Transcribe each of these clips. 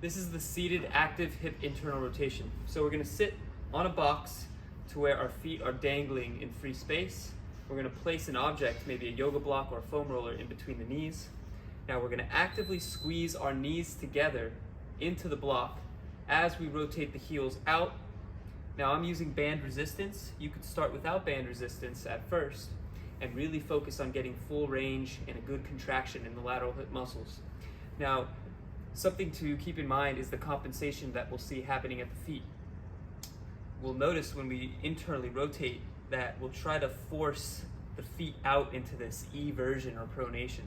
This is the seated active hip internal rotation. So we're gonna sit on a box to where our feet are dangling in free space. We're gonna place an object, maybe a yoga block or a foam roller, in between the knees. Now we're gonna actively squeeze our knees together into the block as we rotate the heels out. Now I'm using band resistance. You could start without band resistance at first and really focus on getting full range and a good contraction in the lateral hip muscles. Now, something to keep in mind is the compensation that we'll see happening at the feet. We'll notice when we internally rotate that we'll try to force the feet out into this eversion or pronation.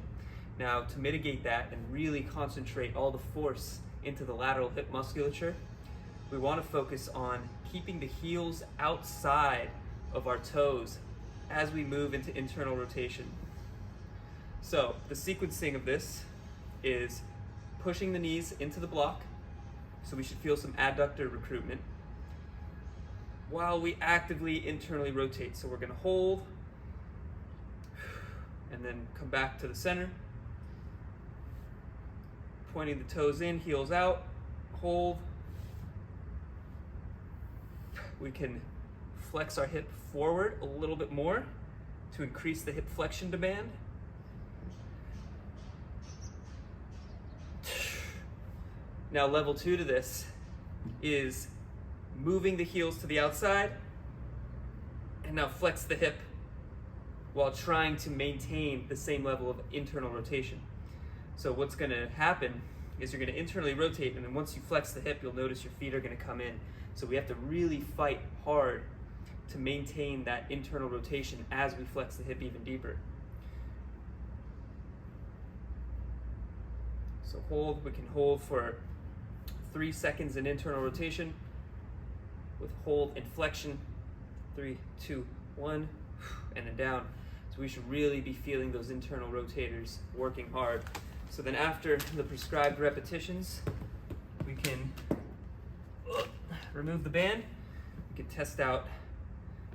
Now, to mitigate that and really concentrate all the force into the lateral hip musculature, we want to focus on keeping the heels outside of our toes as we move into internal rotation. So the sequencing of this is pushing the knees into the block, so we should feel some adductor recruitment, while we actively internally rotate. So we're going to hold, and then come back to the center, pointing the toes in, heels out, hold. We can flex our hip forward a little bit more to increase the hip flexion demand. Now level 2 to this is moving the heels to the outside, and now flex the hip while trying to maintain the same level of internal rotation. So what's going to happen is you're going to internally rotate, and then once you flex the hip, you'll notice your feet are going to come in. So we have to really fight hard to maintain that internal rotation as we flex the hip even deeper. So hold, we can hold for 3 seconds in internal rotation with hold and flexion. 3, 2, 1, and then down. So we should really be feeling those internal rotators working hard. So then after the prescribed repetitions, we can remove the band. We can test out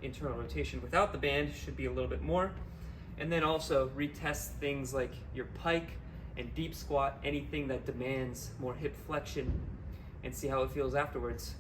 internal rotation without the band, should be a little bit more. And then also retest things like your pike and deep squat, anything that demands more hip flexion, and see how it feels afterwards.